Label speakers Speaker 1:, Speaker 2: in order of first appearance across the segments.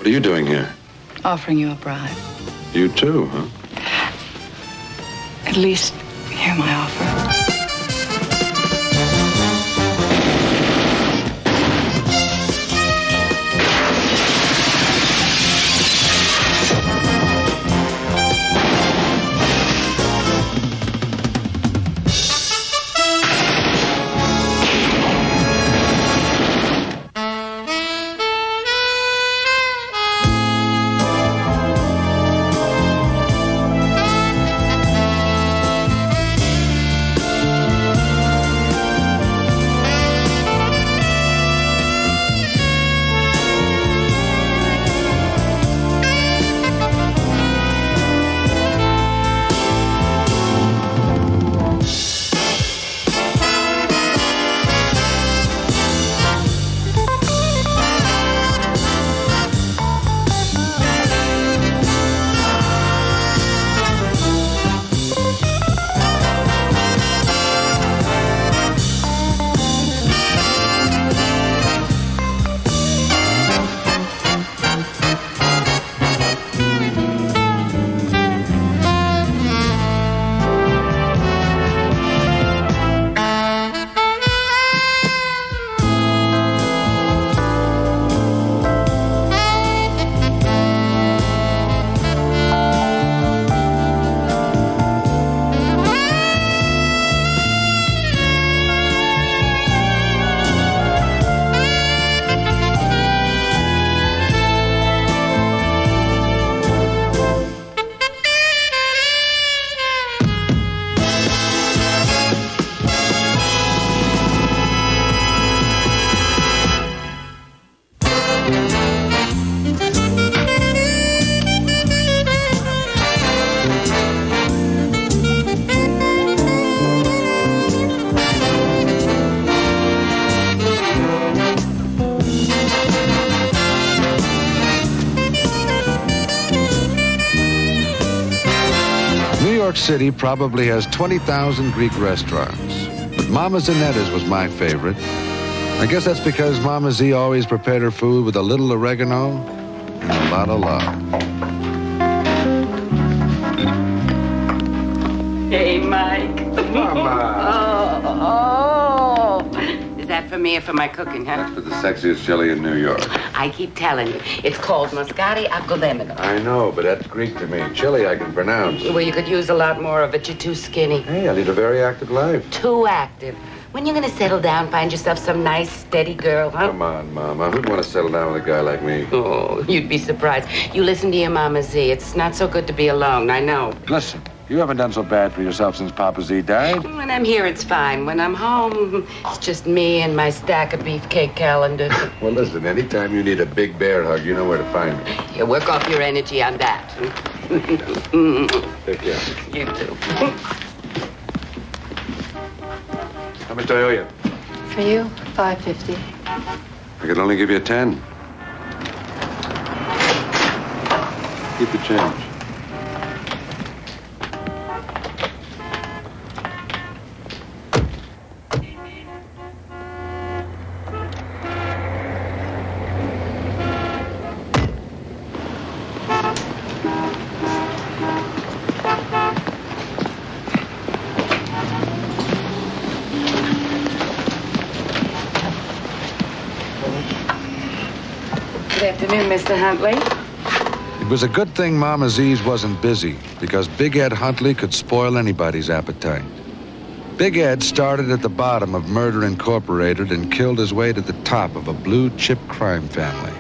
Speaker 1: What are you doing here?
Speaker 2: Offering you a bribe.
Speaker 1: You too, huh?
Speaker 2: At least hear my offer.
Speaker 3: New York City probably has 20,000 Greek restaurants, but Mama Zanetta's was my favorite. I guess that's because Mama Z always prepared her food with a little oregano and a lot of love.
Speaker 4: Hey, Mike.
Speaker 3: Mama.
Speaker 4: Oh. Is that for me or for my cooking, huh?
Speaker 3: That's for the sexiest chili in New York.
Speaker 4: I keep telling you, it's called Moscati a Golemino.
Speaker 3: I know, but that's Greek to me. Chili I can pronounce.
Speaker 4: Well, you could use a lot more of it. You're too skinny.
Speaker 3: Hey, I lead a very active life.
Speaker 4: Too active. When you gonna settle down, find yourself some nice, steady girl, huh?
Speaker 3: Come on, Mama. Who'd want to settle down with a guy like me?
Speaker 4: Oh, you'd be surprised. You listen to your Mama Z. It's not so good to be alone, I know.
Speaker 3: Listen, you haven't done so bad for yourself since Papa Z died.
Speaker 4: When I'm here, it's fine. When I'm home, it's just me and my stack of beefcake calendars.
Speaker 3: Well, listen, anytime you need a big bear hug, you know where to find me.
Speaker 4: You work off your energy on that.
Speaker 3: Take care.
Speaker 4: You too.
Speaker 3: How much do I owe you?
Speaker 2: For you, $5.50.
Speaker 3: I could only give you 10. Keep the change.
Speaker 4: Good afternoon, Mr. Huntley.
Speaker 3: It was a good thing Mama Z's wasn't busy, because Big Ed Huntley could spoil anybody's appetite. Big Ed started at the bottom of Murder Incorporated and killed his way to the top of a blue-chip crime family.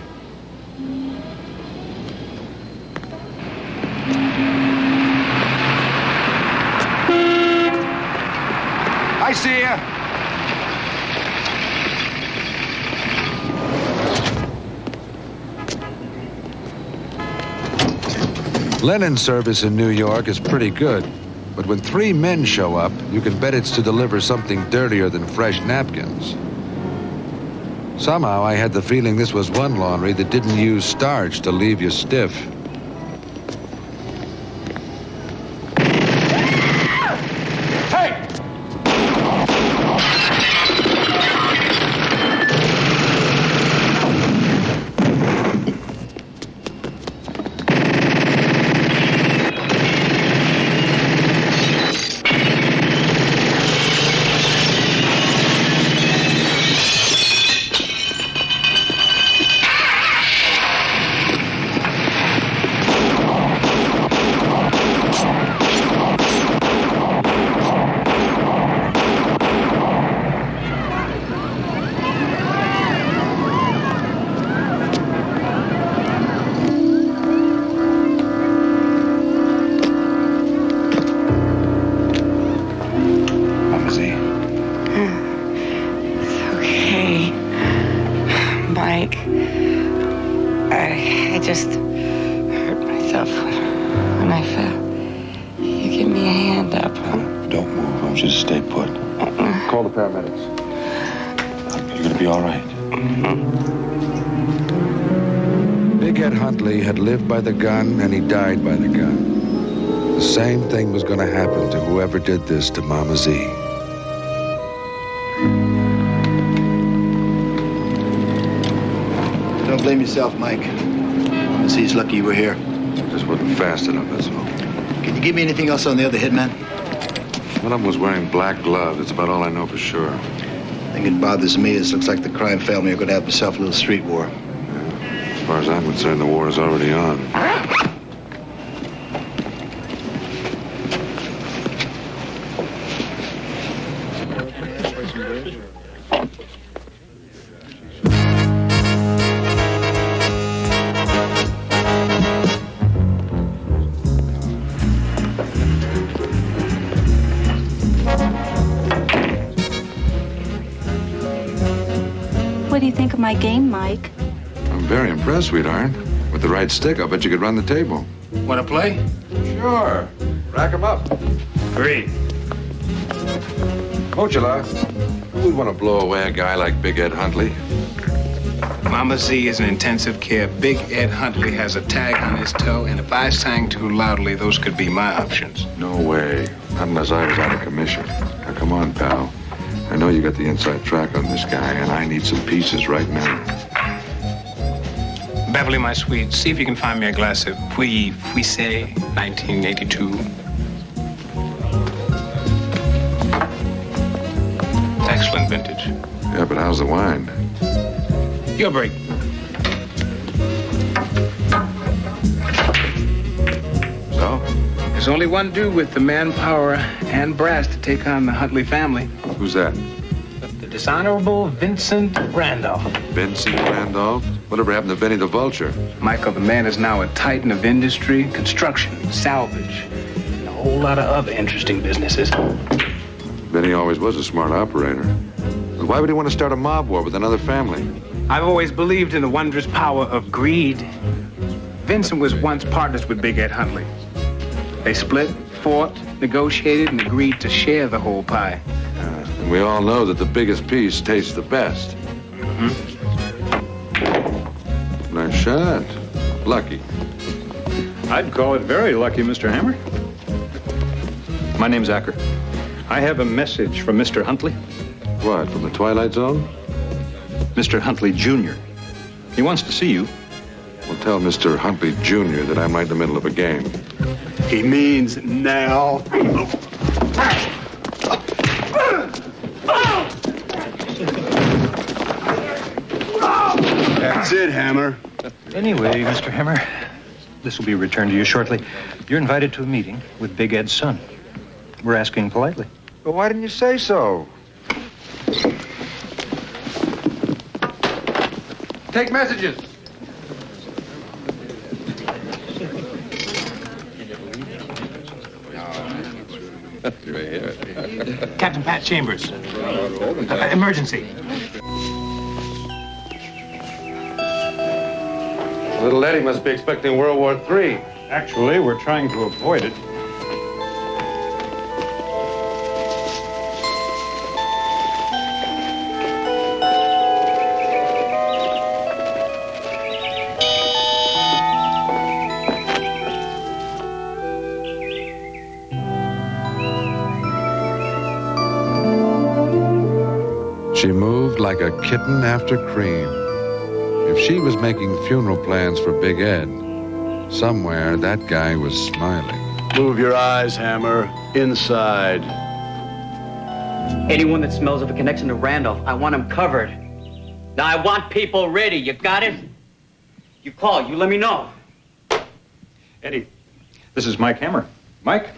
Speaker 3: I see ya. Linen service in New York is pretty good, but when 3 men show up, you can bet it's to deliver something dirtier than fresh napkins. Somehow I had the feeling this was one laundry that didn't use starch to leave you stiff.
Speaker 4: Mike. I just hurt myself when I fell. You give me a hand up.
Speaker 1: Don't move. I'm just stay put.
Speaker 3: Call the paramedics.
Speaker 1: You're gonna be all right.
Speaker 3: Big Ed Huntley had lived by the gun and he died by the gun. The same thing was going to happen to whoever did this to Mama Z.
Speaker 5: Don't blame yourself, Mike. Mama Z's lucky you were here.
Speaker 3: Just wasn't fast enough, that's all.
Speaker 5: Can you give me anything else on the other hitman?
Speaker 3: One of them was wearing black gloves. That's about all I know for sure.
Speaker 5: The thing that bothers me is it looks like the crime family are going to have themselves a little street war.
Speaker 3: As far as I'm concerned, the war is already on.
Speaker 6: What do you think of my game, Mike?
Speaker 3: I'm very impressed, sweetheart. With the right stick, I'll bet you could run the table.
Speaker 7: Want to play?
Speaker 3: Sure. Rack 'em up.
Speaker 7: Agreed.
Speaker 3: Mochila, who would want to blow away a guy like Big Ed Huntley?
Speaker 7: Mama Z is in intensive care. Big Ed Huntley has a tag on his toe, and if I sang too loudly, those could be my options.
Speaker 3: No way. Not unless I was out of commission. Now, come on, pal. I know you got the inside track on this guy, and I need some pieces right now.
Speaker 7: Beverly, my sweet, see if you can find me a glass of Puy 1982. Excellent vintage.
Speaker 3: Yeah, but how's the wine?
Speaker 7: Your break.
Speaker 3: So?
Speaker 7: There's only one dude with the manpower and brass to take on the Huntley family.
Speaker 3: Who's that?
Speaker 7: The dishonorable Vincent Randolph.
Speaker 3: Vincent Randolph? Whatever happened to Benny the Vulture?
Speaker 7: Michael, the man is now a titan of industry, construction, salvage, and a whole lot of other interesting businesses.
Speaker 3: Benny always was a smart operator. But why would he want to start a mob war with another family?
Speaker 7: I've always believed in the wondrous power of greed. Vincent was once partners with Big Ed Huntley. They split, fought, negotiated, and agreed to share the whole pie.
Speaker 3: And we all know that the biggest piece tastes the best. Nice shot. Lucky.
Speaker 8: I'd call it very lucky, Mr. Hammer. My name's Acker. I have a message from Mr. Huntley.
Speaker 3: What, from the Twilight Zone?
Speaker 8: Mr. Huntley Jr. He wants to see you.
Speaker 3: Well, tell Mr. Huntley Jr. that I'm right in the middle of a game.
Speaker 5: He means now. That's it, Hammer.
Speaker 8: Anyway, Mr. Hammer, this will be returned to you shortly. You're invited to a meeting with Big Ed's son. We're asking politely.
Speaker 3: But why didn't you say so? Take messages.
Speaker 7: Captain Pat Chambers. Emergency.
Speaker 3: Little Eddie must be expecting World War III.
Speaker 8: Actually, we're trying to avoid it.
Speaker 3: She moved like a kitten after cream. If she was making funeral plans for Big Ed, somewhere that guy was smiling.
Speaker 5: Move your eyes, Hammer. Inside.
Speaker 9: Anyone that smells of a connection to Randolph, I want him covered. Now, I want people ready. You got it? You call. You let me know.
Speaker 8: Eddie, this is Mike Hammer. Mike,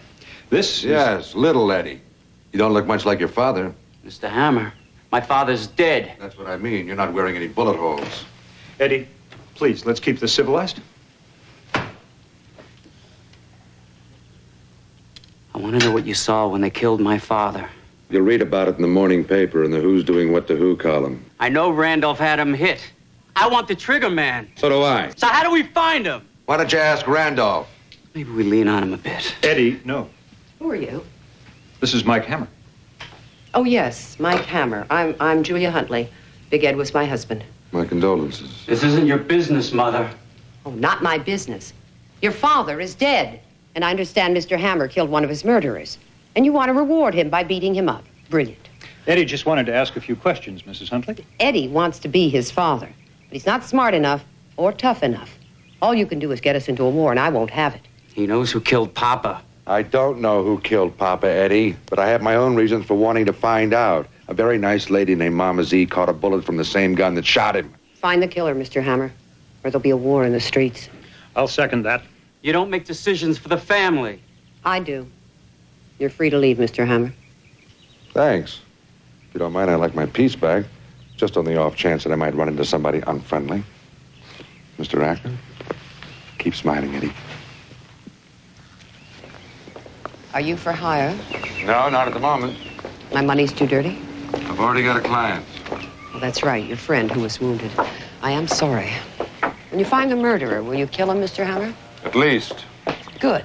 Speaker 8: this
Speaker 3: Yes, little Eddie. You don't look much like your father.
Speaker 9: Mr. Hammer, my father's dead.
Speaker 3: That's what I mean. You're not wearing any bullet holes.
Speaker 8: Eddie, please, let's keep this civilized.
Speaker 9: I want to know what you saw when they killed my father.
Speaker 3: You'll read about it in the morning paper in the Who's Doing What to Who column.
Speaker 9: I know Randolph had him hit. I want the trigger man.
Speaker 3: So do I.
Speaker 9: So how do we find him?
Speaker 3: Why don't you ask Randolph?
Speaker 9: Maybe we lean on him a bit.
Speaker 8: Eddie, no.
Speaker 4: Who are you?
Speaker 8: This is Mike Hammer.
Speaker 4: Oh, yes, Mike Hammer. I'm Julia Huntley. Big Ed was my husband.
Speaker 3: My condolences.
Speaker 9: This isn't your business, Mother.
Speaker 4: Oh, not my business. Your father is dead. And I understand Mr. Hammer killed one of his murderers. And you want to reward him by beating him up. Brilliant.
Speaker 8: Eddie just wanted to ask a few questions, Mrs. Huntley.
Speaker 4: Eddie wants to be his father. But he's not smart enough or tough enough. All you can do is get us into a war, and I won't have it.
Speaker 9: He knows who killed Papa.
Speaker 3: I don't know who killed Papa, Eddie, but I have my own reasons for wanting to find out. A very nice lady named Mama Z caught a bullet from the same gun that shot him.
Speaker 4: Find the killer, Mr. Hammer, or there'll be a war in the streets.
Speaker 8: I'll second that.
Speaker 9: You don't make decisions for the family.
Speaker 4: I do. You're free to leave, Mr. Hammer.
Speaker 3: Thanks. If you don't mind, I'd like my piece back. Just on the off chance that I might run into somebody unfriendly. Mr. Acker, keep smiling, Eddie.
Speaker 4: Are you for hire?
Speaker 3: No, not at the moment.
Speaker 4: My money's too dirty?
Speaker 3: I've already got a client.
Speaker 4: Well, that's right, your friend who was wounded. I am sorry. When you find the murderer, will you kill him, Mr. Hammer?
Speaker 3: At least.
Speaker 4: Good.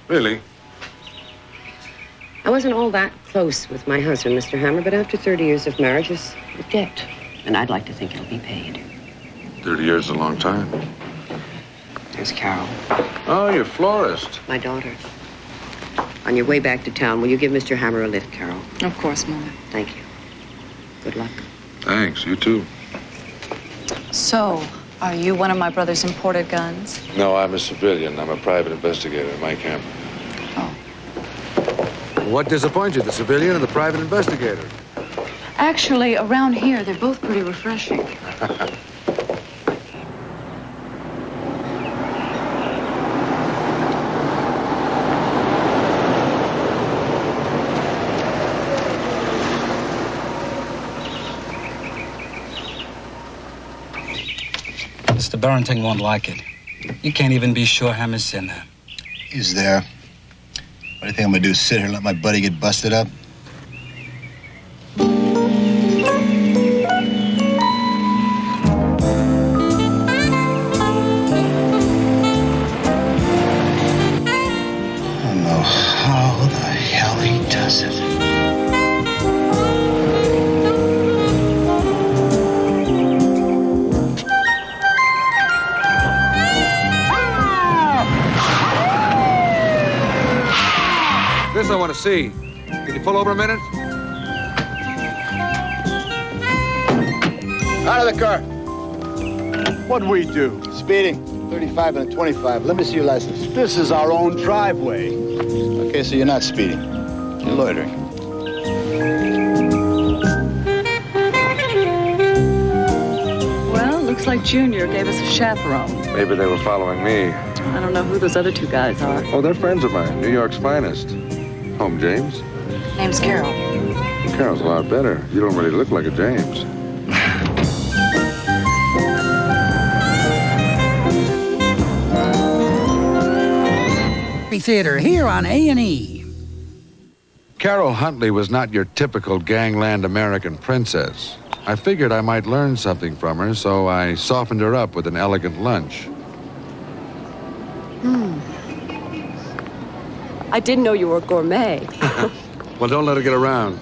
Speaker 3: Really?
Speaker 4: I wasn't all that close with my husband, Mr. Hammer, but after 30 years of marriage is a debt. And I'd like to think it'll be paid.
Speaker 3: 30 years is a long time.
Speaker 4: There's Carol,
Speaker 3: Oh, your florist.
Speaker 4: my daughter. On your way back to town, will you give Mr. Hammer a lift, Carol?
Speaker 2: Of course, Mother.
Speaker 4: Thank you. Good luck.
Speaker 3: Thanks, you too.
Speaker 2: So, are you one of my brother's imported guns?
Speaker 3: No, I'm a civilian. I'm a private investigator, Mike Hammer.
Speaker 2: Oh.
Speaker 3: What disappoints you, the civilian or the private investigator?
Speaker 2: Actually, around here, they're both pretty refreshing.
Speaker 10: Mr. Barrington won't like it. You can't even be sure Hammer's in there.
Speaker 5: He's there. What do you think I'm gonna do? Sit here and let my buddy get busted up? I don't know how the hell he does it.
Speaker 3: This I want to see. Can you pull over a minute?
Speaker 5: Out of the car. What'd we do? Speeding. 35 and a 25. Let me see your license.
Speaker 11: This is our own driveway.
Speaker 5: Okay, so you're not speeding. You're loitering.
Speaker 2: Well, looks like Junior gave us a chaperone.
Speaker 3: Maybe they were following me.
Speaker 2: I don't know who those other two guys are.
Speaker 3: Oh, they're friends of mine. New York's finest. Home, James.
Speaker 2: Name's Carol.
Speaker 3: Carol's a lot better. You don't really look like a James.
Speaker 10: Theater here on A&E.
Speaker 3: Carol Huntley was not your typical gangland American princess. I figured I might learn something from her, so I softened her up with an elegant lunch.
Speaker 12: I didn't know you were a gourmet.
Speaker 3: Well, don't let her get around.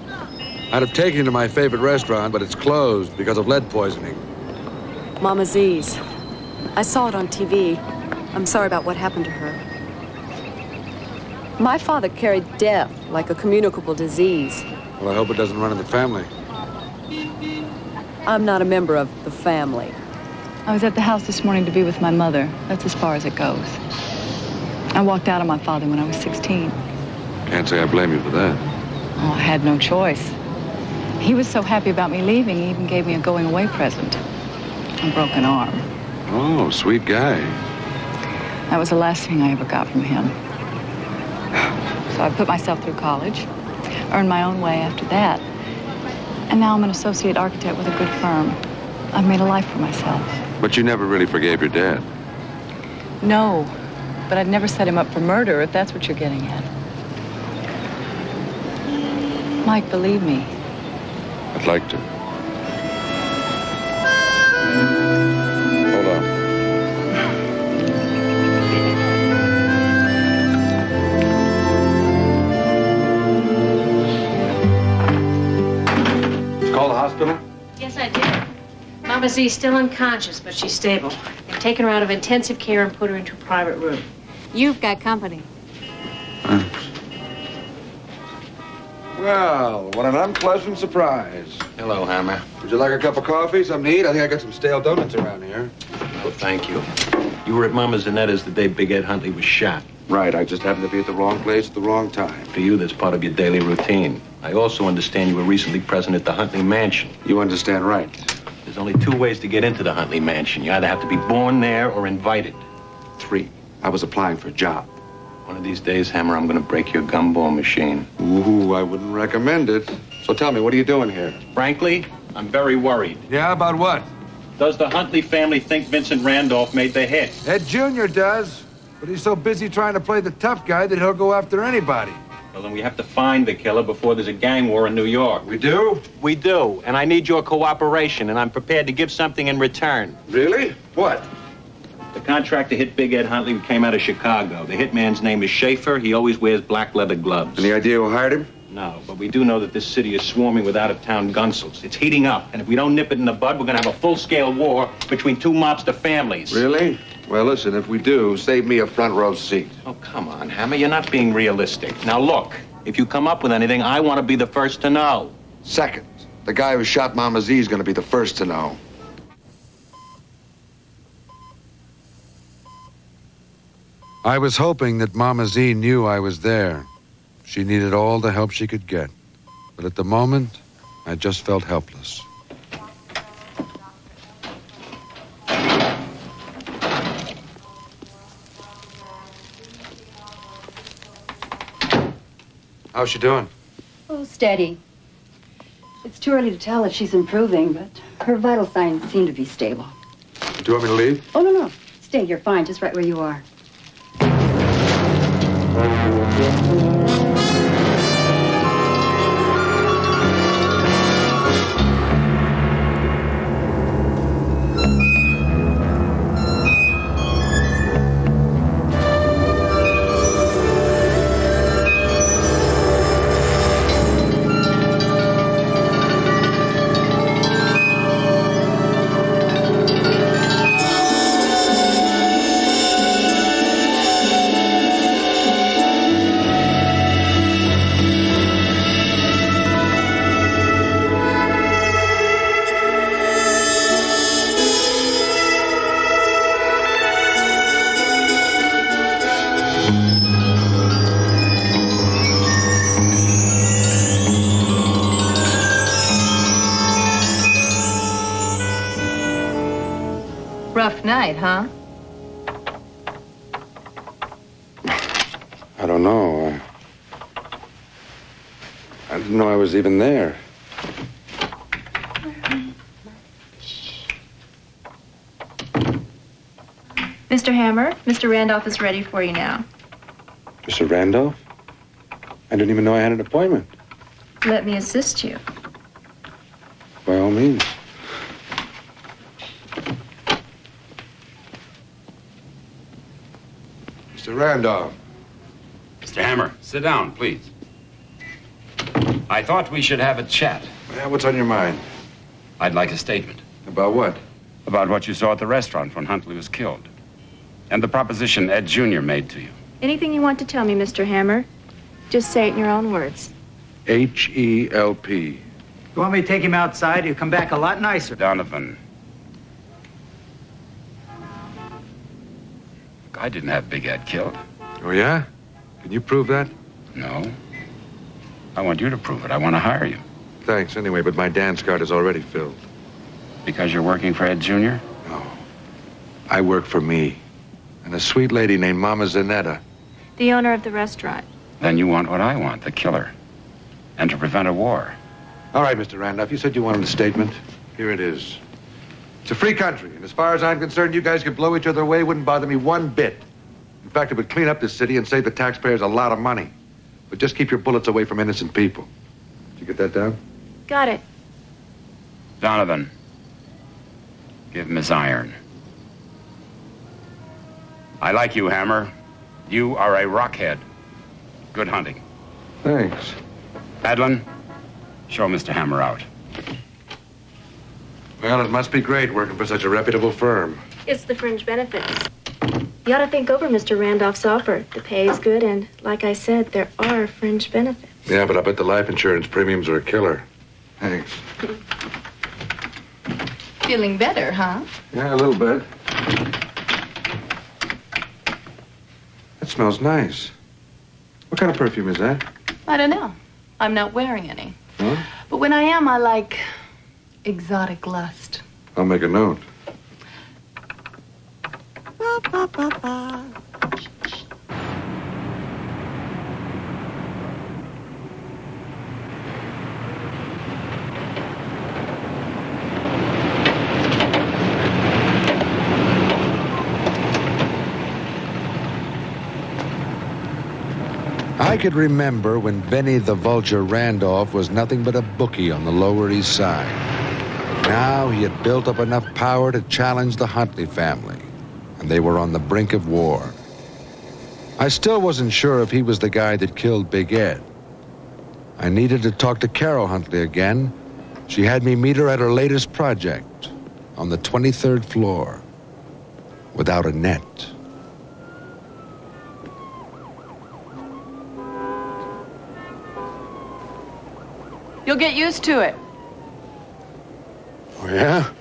Speaker 3: I'd have taken you to my favorite restaurant, but it's closed because of lead poisoning.
Speaker 12: Mama Z's. I saw it on TV. I'm sorry about what happened to her. My father carried death like a communicable disease.
Speaker 3: Well, I hope it doesn't run in the family.
Speaker 12: I'm not a member of the family.
Speaker 2: I was at the house this morning to be with my mother. That's as far as it goes. I walked out on my father when I was 16.
Speaker 3: Can't say I blame you for that.
Speaker 2: Oh, I had no choice. He was so happy about me leaving, he even gave me a going-away present. A broken arm.
Speaker 3: Oh, sweet guy.
Speaker 2: That was the last thing I ever got from him. So I put myself through college, earned my own way after that. And now I'm an associate architect with a good firm. I've made a life for myself.
Speaker 3: But you never really forgave your dad.
Speaker 2: No, but I'd never set him up for murder, if that's what you're getting at. Mike, believe me.
Speaker 3: I'd like to.
Speaker 13: I did. Mama Z's still unconscious, but she's stable. They've taken her out of intensive care and put her into a private room. You've got company.
Speaker 3: Well, what an unpleasant surprise.
Speaker 14: Hello, Hammer.
Speaker 3: Would you like a cup of coffee, something to eat? I think I got some stale donuts around here.
Speaker 14: Oh, thank you. You were at Mama Zanetta's the day Big Ed Huntley was shot.
Speaker 3: Right, I just happened to be at the wrong place at the wrong time.
Speaker 14: For you, that's part of your daily routine. I also understand you were recently present at the Huntley Mansion.
Speaker 3: You understand right.
Speaker 14: There's only 2 ways to get into the Huntley Mansion. You either have to be born there or invited.
Speaker 3: 3. I was applying for a job.
Speaker 14: One of these days, Hammer, I'm going to break your gumball machine.
Speaker 3: Ooh, I wouldn't recommend it. So tell me, what are you doing here?
Speaker 14: Frankly, I'm very worried.
Speaker 3: Yeah, about what?
Speaker 14: Does the Huntley family think Vincent Randolph made the hit?
Speaker 3: Ed Jr. does, but he's so busy trying to play the tough guy that he'll go after anybody.
Speaker 14: Well, then we have to find the killer before there's a gang war in New York.
Speaker 3: We do?
Speaker 14: We do, and I need your cooperation, and I'm prepared to give something in return.
Speaker 3: Really? What?
Speaker 14: The contract to hit Big Ed Huntley came out of Chicago. The hitman's name is Schaefer. He always wears black leather gloves.
Speaker 3: Any idea who hired him?
Speaker 14: No, but we do know that this city is swarming with out-of-town gunsels. It's heating up, and if we don't nip it in the bud, we're going to have a full-scale war between 2 mobster families.
Speaker 3: Really? Well, listen, if we do, save me a front row seat.
Speaker 14: Oh, come on, Hammer. You're not being realistic. Now, look, if you come up with anything, I want to be the first to know.
Speaker 3: Second, the guy who shot Mama Z is going to be the first to know. I was hoping that Mama Z knew I was there. She needed all the help she could get. But at the moment, I just felt helpless. How's she doing?
Speaker 15: Oh, steady. It's too early to tell if she's improving, but her vital signs seem to be stable.
Speaker 3: Do you want me to leave?
Speaker 15: Oh, no. Stay. You're fine, just right where you are.
Speaker 13: Rough night, huh?
Speaker 3: I don't know. I didn't know I was even there.
Speaker 16: Mr. Hammer, Mr. Randolph is ready for you now.
Speaker 3: Mr. Randolph? I didn't even know I had an appointment.
Speaker 16: Let me assist you.
Speaker 3: By all means. Mr. Randolph.
Speaker 17: Mr. Hammer, sit down, please. I thought we should have a chat.
Speaker 3: Yeah, what's on your mind?
Speaker 17: I'd like a statement.
Speaker 3: About what?
Speaker 17: About what you saw at the restaurant when Huntley was killed. And the proposition Ed Jr. made to you.
Speaker 16: Anything you want to tell me, Mr. Hammer, just say it in your own words.
Speaker 3: H-E-L-P.
Speaker 18: You want me to take him outside? He'll come back a lot nicer.
Speaker 17: Donovan. Look, I didn't have Big Ed killed.
Speaker 3: Oh, yeah? Can you prove that?
Speaker 17: No. I want you to prove it. I want to hire you.
Speaker 3: Thanks, anyway, but my dance card is already filled.
Speaker 17: Because you're working for Ed Jr.?
Speaker 3: No. I work for me. And a sweet lady named Mama Zanetta.
Speaker 16: The owner of the restaurant.
Speaker 17: Then you want what I want, the killer. And to prevent a war.
Speaker 3: All right, Mr. Randolph, you said you wanted a statement. Here it is. It's a free country, and as far as I'm concerned, you guys could blow each other away. It wouldn't bother me one bit. In fact, it would clean up this city and save the taxpayers a lot of money. But just keep your bullets away from innocent people. Did you get that down?
Speaker 16: Got it.
Speaker 17: Donovan, give him his iron. I like you, Hammer. You are a rockhead. Good hunting.
Speaker 3: Thanks.
Speaker 17: Adlin, show Mr. Hammer out.
Speaker 3: Well, it must be great working for such a reputable firm.
Speaker 16: It's the fringe benefits. You ought to think over Mr. Randolph's offer. The pay is good, and like I said, there are fringe benefits.
Speaker 3: Yeah, but I bet the life insurance premiums are a killer. Thanks.
Speaker 2: Feeling better, huh?
Speaker 3: Yeah, a little bit. That smells nice. What kind of perfume is that?
Speaker 2: I don't know. I'm not wearing any.
Speaker 3: Huh?
Speaker 2: But when I am, I like exotic lust.
Speaker 3: I'll make a note. I could remember when Benny the Vulture Randolph was nothing but a bookie on the Lower East Side. Now he had built up enough power to challenge the Huntley family, and they were on the brink of war. I still wasn't sure if he was the guy that killed Big Ed. I needed to talk to Carol Huntley again. She had me meet her at her latest project on the 23rd floor without a net.
Speaker 2: You'll get used to it.
Speaker 3: Oh, yeah?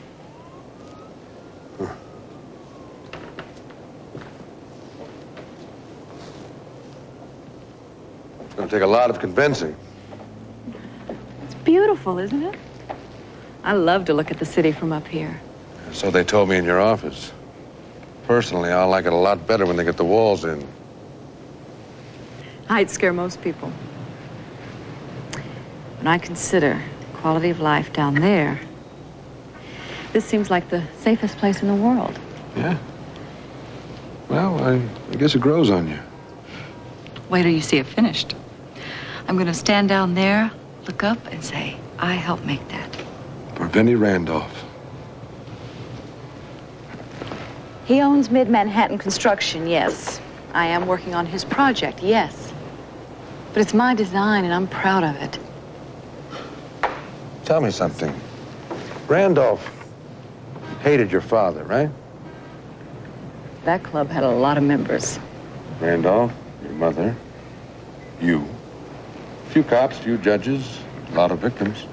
Speaker 3: It's going to take a lot of convincing.
Speaker 2: It's beautiful, isn't it? I love to look at the city from up here.
Speaker 3: So they told me in your office. Personally, I'll like it a lot better when they get the walls in.
Speaker 2: I'd scare most people. When I consider the quality of life down there, this seems like the safest place in the world.
Speaker 3: Yeah? Well, I guess it grows on you.
Speaker 2: Wait till you see it finished. I'm going to stand down there, look up, and say, I helped make that.
Speaker 3: For Benny Randolph.
Speaker 2: He owns Mid-Manhattan Construction, yes. I am working on his project, yes. But it's my design, and I'm proud of it.
Speaker 3: Tell me something. Randolph hated your father, right?
Speaker 2: That club had a lot of members.
Speaker 3: Randolph, your mother, you. A few cops, a few judges, a lot of victims.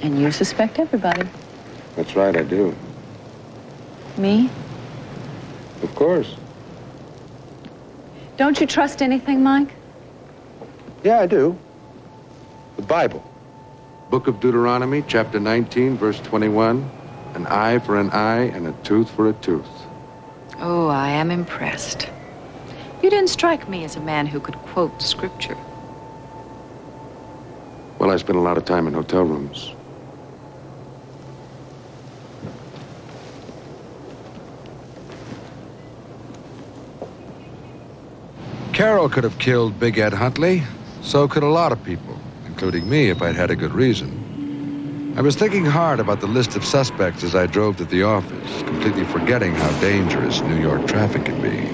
Speaker 2: And you suspect everybody.
Speaker 3: That's right, I do.
Speaker 2: Me?
Speaker 3: Of course.
Speaker 2: Don't you trust anything, Mike?
Speaker 3: Yeah, I do. The Bible. Book of Deuteronomy, chapter 19, verse 21. An eye for an eye and a tooth for a tooth.
Speaker 2: Oh, I am impressed. You didn't strike me as a man who could quote scripture.
Speaker 3: Well, I spent a lot of time in hotel rooms. Carol could have killed Big Ed Huntley. So could a lot of people, including me if I'd had a good reason. I was thinking hard about the list of suspects as I drove to the office, completely forgetting how dangerous New York traffic can be.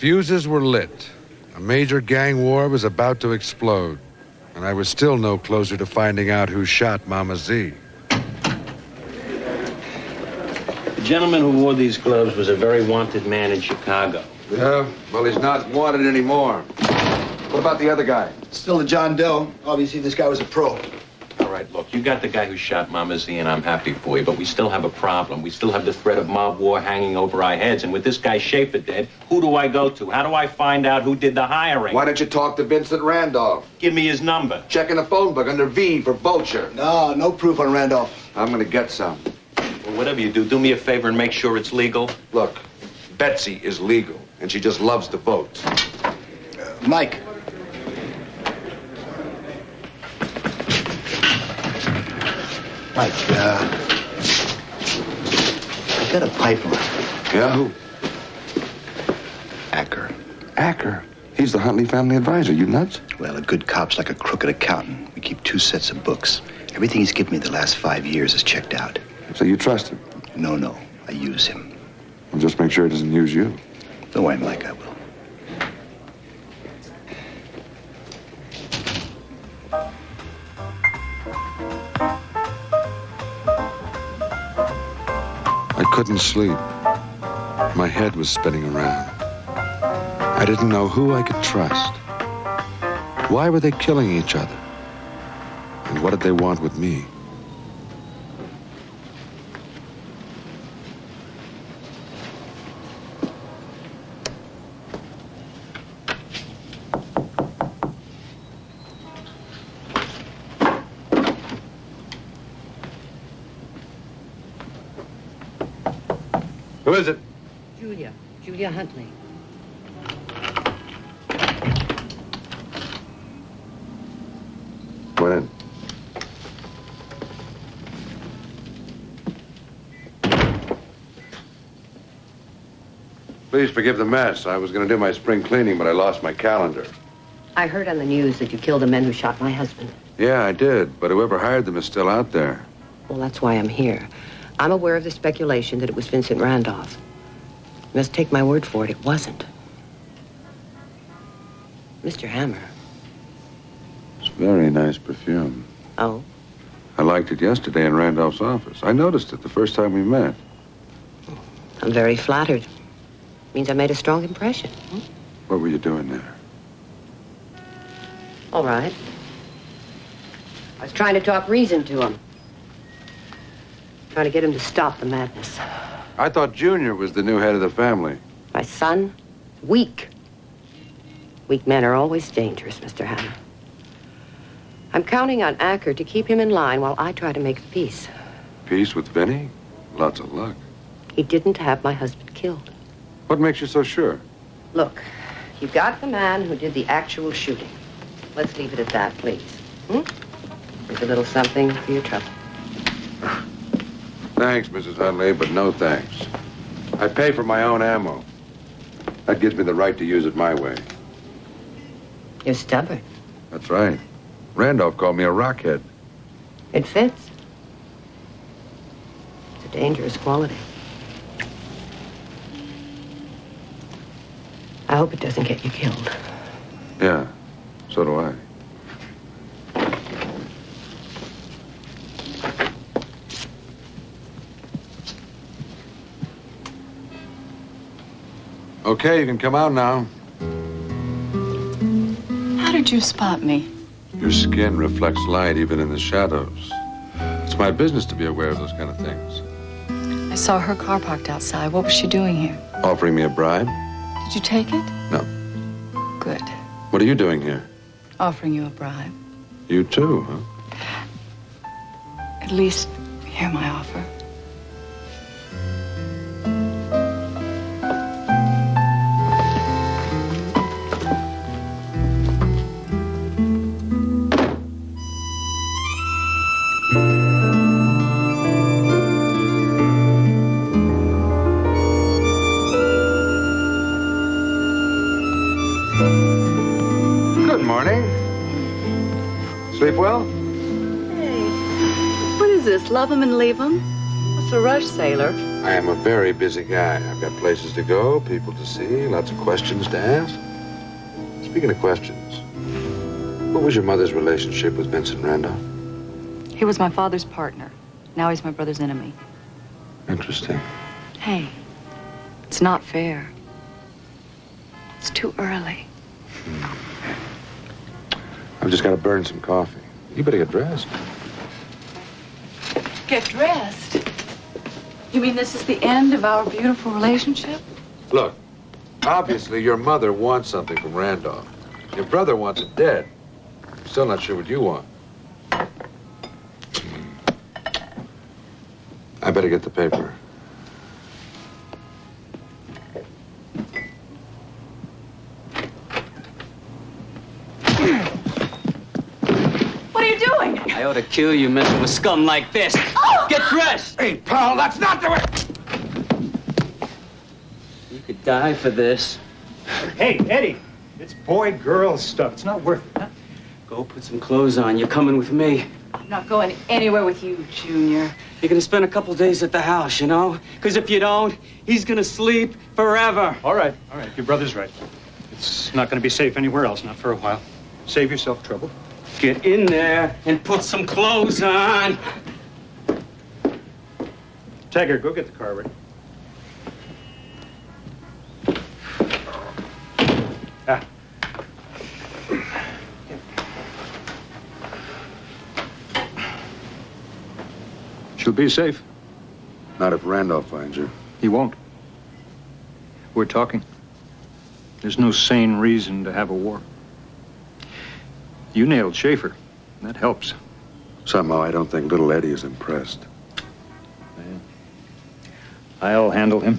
Speaker 3: Fuses were lit. A major gang war was about to explode. And I was still no closer to finding out who shot Mama Z.
Speaker 14: The gentleman who wore these gloves was a very wanted man in Chicago.
Speaker 3: Yeah, well, he's not wanted anymore. What about the other guy?
Speaker 5: Still a John Doe. Obviously, this guy was a pro.
Speaker 14: All right, look, you got the guy who shot Mama Z, and I'm happy for you, but we still have a problem. We still have the threat of mob war hanging over our heads, and with this guy Schaefer dead, who do I go to? How do I find out who did the hiring?
Speaker 3: Why don't you talk to Vincent Randolph?
Speaker 14: Give me his number.
Speaker 3: Check in the phone book under V for Vulture.
Speaker 5: No proof on Randolph.
Speaker 3: I'm gonna get some.
Speaker 14: Well, whatever you do me a favor and make sure it's legal.
Speaker 3: Look, Betsy is legal, and she just loves to vote.
Speaker 5: Mike. Mike, I got a pipeline.
Speaker 3: Yeah, who?
Speaker 5: Acker.
Speaker 1: Acker? He's the Huntley family advisor. You nuts?
Speaker 5: Well, a good cop's like a crooked accountant. We keep 2 sets of books. Everything he's given me the last 5 years is checked out.
Speaker 1: So you trust him?
Speaker 5: No. I use him.
Speaker 1: Well, just make sure he doesn't use you.
Speaker 5: Don't worry, Mike, I will.
Speaker 3: I couldn't sleep. My head was spinning around. I didn't know who I could trust. Why were they killing each other? And what did they want with me?
Speaker 1: Who is it?
Speaker 4: Julia Huntley.
Speaker 3: Go in. Please forgive the mess. I was going to do my spring cleaning, but I lost my calendar.
Speaker 4: I heard on the news that you killed the men who shot my husband.
Speaker 3: Yeah, I did, but whoever hired them is still out there.
Speaker 4: Well, that's why I'm here. I'm aware of the speculation that it was Vincent Randolph. You must take my word for it, it wasn't. Mr. Hammer.
Speaker 3: It's very nice perfume.
Speaker 4: Oh?
Speaker 3: I liked it yesterday in Randolph's office. I noticed it the first time we met.
Speaker 4: I'm very flattered. Means I made a strong impression.
Speaker 3: What were you doing there?
Speaker 4: All right. I was trying to talk reason to him. Trying to get him to stop the madness.
Speaker 3: I thought Junior was the new head of the family.
Speaker 4: My son? Weak. Weak men are always dangerous, Mr. Hammer. I'm counting on Acker to keep him in line while I try to make peace.
Speaker 3: Peace with Vinny? Lots of luck.
Speaker 4: He didn't have my husband killed.
Speaker 3: What makes you so sure?
Speaker 4: Look, you've got the man who did the actual shooting. Let's leave it at that, please. Here's a little something for your trouble.
Speaker 3: Thanks, Mrs. Huntley, but no thanks. I pay for my own ammo. That gives me the right to use it my way.
Speaker 4: You're stubborn.
Speaker 3: That's right. Randolph called me a rockhead.
Speaker 4: It fits. It's a dangerous quality. I hope it doesn't get you killed.
Speaker 3: Yeah, so do I. Okay, you can come out now.
Speaker 2: How did you spot me?
Speaker 3: Your skin reflects light even in the shadows. It's my business to be aware of those kind of things.
Speaker 2: I saw her car parked outside. What was she doing here?
Speaker 3: Offering me a bribe?
Speaker 2: Did you take it?
Speaker 3: No.
Speaker 2: Good.
Speaker 3: What are you doing here?
Speaker 2: Offering you a bribe.
Speaker 3: You too, huh?
Speaker 2: At least hear my offer.
Speaker 3: Good morning. Sleep well?
Speaker 12: Hey, what is this? Love him and leave him? What's
Speaker 4: What's the rush, sailor?
Speaker 3: I am a very busy guy. I've got places to go, people to see, lots of questions to ask. Speaking of questions, what was your mother's relationship with Vincent Randolph?
Speaker 2: He was my father's partner. Now he's my brother's enemy.
Speaker 3: Interesting.
Speaker 2: Hey, it's not fair. It's too early.
Speaker 3: I've just got to burn some coffee. You better get dressed.
Speaker 2: Get dressed? You mean this is the end of our beautiful relationship?
Speaker 3: Look, obviously your mother wants something from Randolph. Your brother wants it dead. I'm still not sure what you want. I better get the paper.
Speaker 2: What are you doing?
Speaker 9: I ought to kill you messing with scum like this. Oh! Get dressed!
Speaker 3: Hey, pal, that's not the way.
Speaker 9: You could die for this.
Speaker 8: Hey, Eddie, it's boy-girl stuff. It's not worth it, huh?
Speaker 9: Go put some clothes on. You're coming with me.
Speaker 2: I'm not going anywhere with you, Junior.
Speaker 9: You're gonna spend a couple days at the house, you know? Because if you don't, he's gonna sleep forever.
Speaker 8: All right. Your brother's right. It's not going to be safe anywhere else, not for a while. Save yourself trouble.
Speaker 9: Get in there and put some clothes on.
Speaker 8: Taggart, go get the car ready. Ah. She'll be safe.
Speaker 3: Not if Randolph finds her.
Speaker 8: He won't. We're talking. There's no sane reason to have a war. You nailed Schaefer. That helps.
Speaker 3: Somehow I don't think little Eddie is impressed.
Speaker 8: I'll handle him.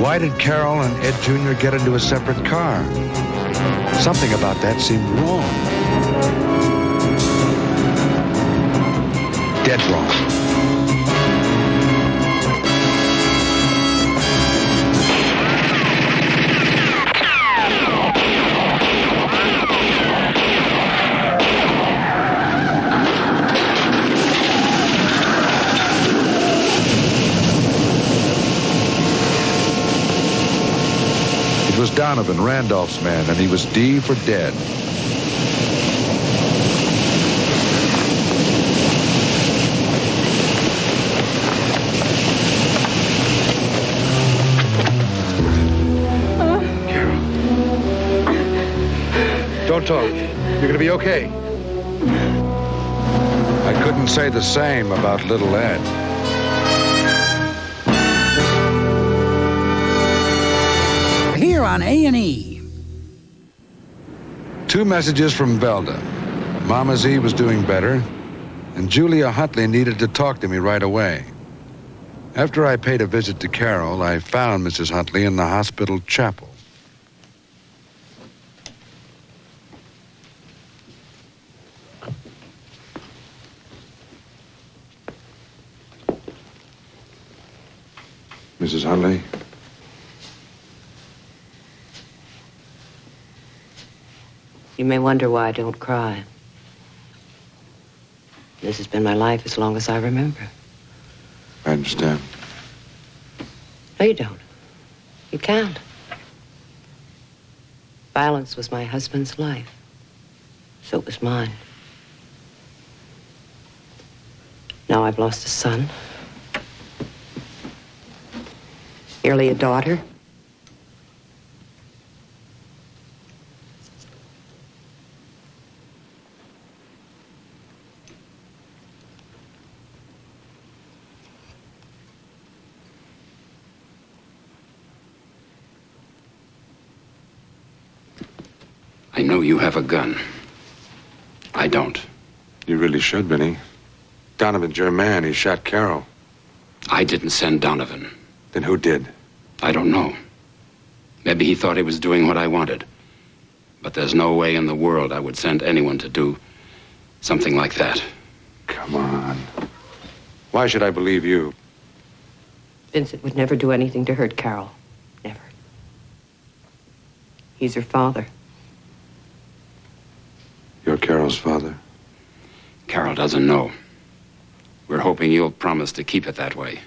Speaker 3: Why did Carol and Ed Jr. get into a separate car? Something about that seemed wrong. Dead wrong. It was Donovan, Randolph's man, and he was D for dead. Carol. Don't talk. You're gonna be okay. I couldn't say the same about little Ed.
Speaker 19: Here on A&E.
Speaker 3: 2 messages from Velda. Mama Z was doing better, and Julia Huntley needed to talk to me right away. After I paid a visit to Carol, I found Mrs. Huntley in the hospital chapel. Mrs. Huntley?
Speaker 4: You may wonder why I don't cry. This has been my life as long as I remember.
Speaker 3: I understand.
Speaker 4: No, you don't. You can't. Violence was my husband's life. So it was mine. Now I've lost a son. Nearly a daughter.
Speaker 17: I know you have a gun. I don't.
Speaker 1: You really should, Vinny. Donovan's your man. He shot Carol.
Speaker 17: I didn't send Donovan.
Speaker 1: Then who did?
Speaker 17: I don't know. Maybe he thought he was doing what I wanted. But there's no way in the world I would send anyone to do something like that.
Speaker 1: Come on. Why should I believe you?
Speaker 4: Vincent would never do anything to hurt Carol. Never. He's her father.
Speaker 1: You're Carol's father?
Speaker 17: Carol doesn't know. We're hoping you'll promise to keep it that way.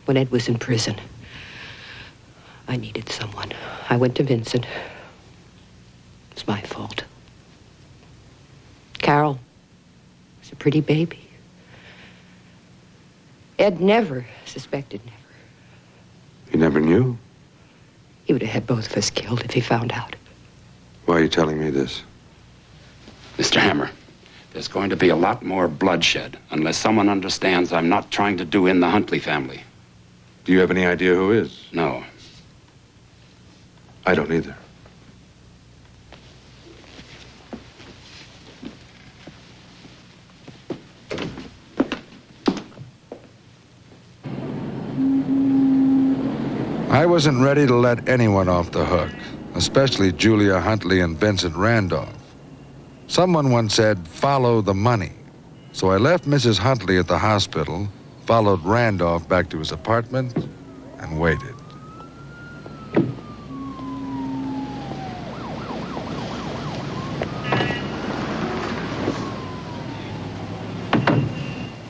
Speaker 4: When Ed was in prison, I needed someone. I went to Vincent. It's my fault. Carol was a pretty baby. Ed never suspected, never.
Speaker 1: You never knew?
Speaker 4: He would have had both of us killed if he found out.
Speaker 1: Why are you telling me this?
Speaker 17: Mr. Hammer, there's going to be a lot more bloodshed unless someone understands I'm not trying to do in the Huntley family.
Speaker 1: Do you have any idea who is?
Speaker 17: No.
Speaker 1: I don't either.
Speaker 3: I wasn't ready to let anyone off the hook, especially Julia Huntley and Vincent Randolph. Someone once said, follow the money. So I left Mrs. Huntley at the hospital, followed Randolph back to his apartment, and waited.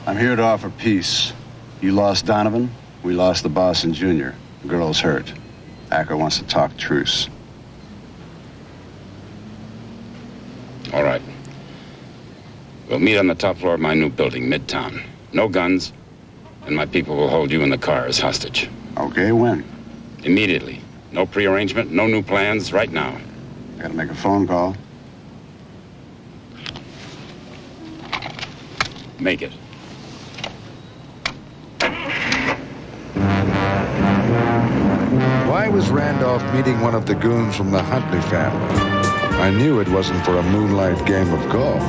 Speaker 11: I'm here to offer peace. You lost Donovan, we lost the boss and Junior. The girl's hurt. Acker wants to talk truce.
Speaker 17: All right. We'll meet on the top floor of my new building, Midtown. No guns, and my people will hold you in the car as hostage.
Speaker 11: Okay, when?
Speaker 17: Immediately. No prearrangement, no new plans, right now.
Speaker 11: Gotta make a phone call.
Speaker 17: Make it.
Speaker 3: Why was Randolph meeting one of the goons from the Huntley family? I knew it wasn't for a moonlight game of golf.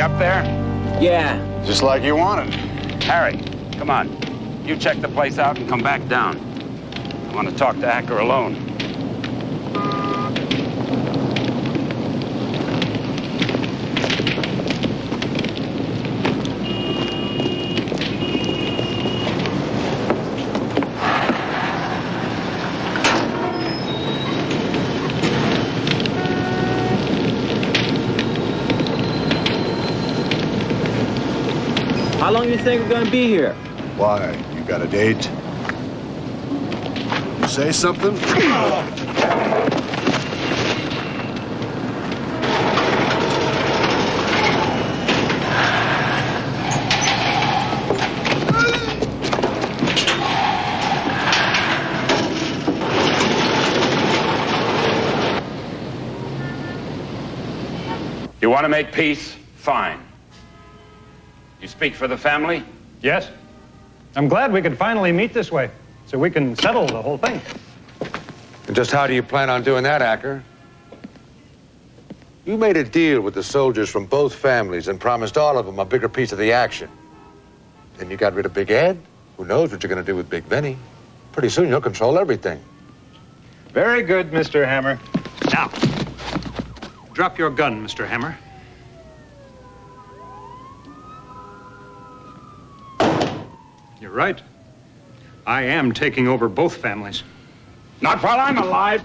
Speaker 17: Up there?
Speaker 9: Yeah.
Speaker 11: Just like you wanted.
Speaker 17: Harry, come on. You check the place out and come back down. I want to talk to Acker alone.
Speaker 9: How long do you think we're gonna be here?
Speaker 11: Why? You got a date? You say something?
Speaker 17: You want to make peace? Fine. You speak for the family?
Speaker 8: Yes. I'm glad we could finally meet this way, so we can settle the whole thing.
Speaker 3: And just how do you plan on doing that, Acker? You made a deal with the soldiers from both families and promised all of them a bigger piece of the action. Then you got rid of Big Ed. Who knows what you're going to do with Big Vinny? Pretty soon you'll control everything.
Speaker 8: Very good, Mr. Hammer. Now, drop your gun, Mr. Hammer. You're right. I am taking over both families.
Speaker 17: Not while I'm alive.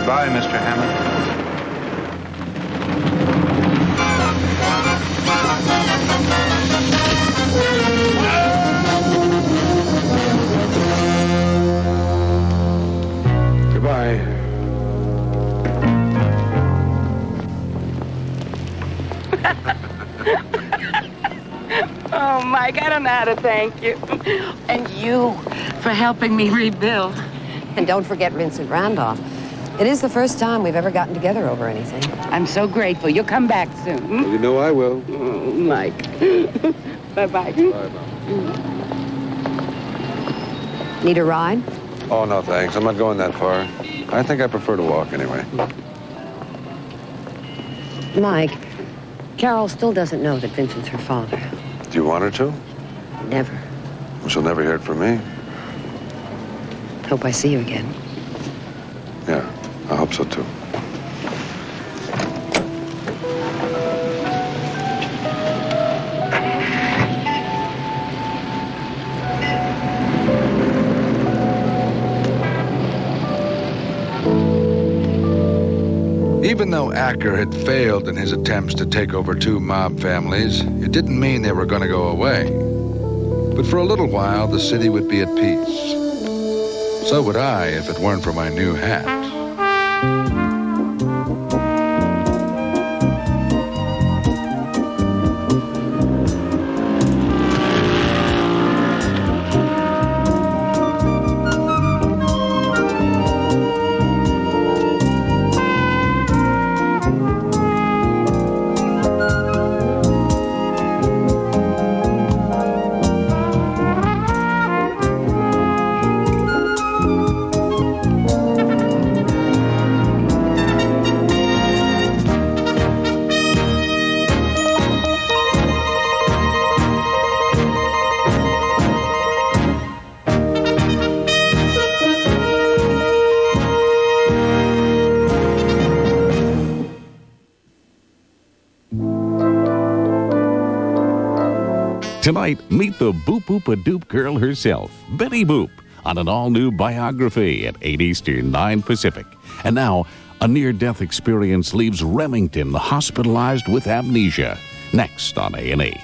Speaker 7: Goodbye, Mr. Hammond.
Speaker 1: Goodbye.
Speaker 4: Oh, Mike, I don't know how to thank you. And you for helping me rebuild. And don't forget Vincent Randolph. It is the first time we've ever gotten together over anything. I'm so grateful. You'll come back soon.
Speaker 1: Well, you know I will.
Speaker 4: Oh, Mike. Bye-bye.
Speaker 1: Bye-bye.
Speaker 4: Need a ride?
Speaker 1: Oh, no, thanks. I'm not going that far. I think I prefer to walk anyway.
Speaker 4: Mike, Carol still doesn't know that Vincent's her father.
Speaker 1: Do you want her to?
Speaker 4: Never.
Speaker 1: Well, she'll never hear it from me.
Speaker 4: Hope I see you again.
Speaker 1: Yeah, I hope so, too.
Speaker 3: Even though Acker had failed in his attempts to take over 2 mob families, it didn't mean they were going to go away. But for a little while, the city would be at peace. So would I if it weren't for my new hat.
Speaker 20: Tonight, meet the Boop-Boop-A-Doop girl herself, Betty Boop, on an all-new biography at 8 Eastern, 9 Pacific. And now, a near-death experience leaves Remington hospitalized with amnesia. Next on A&E.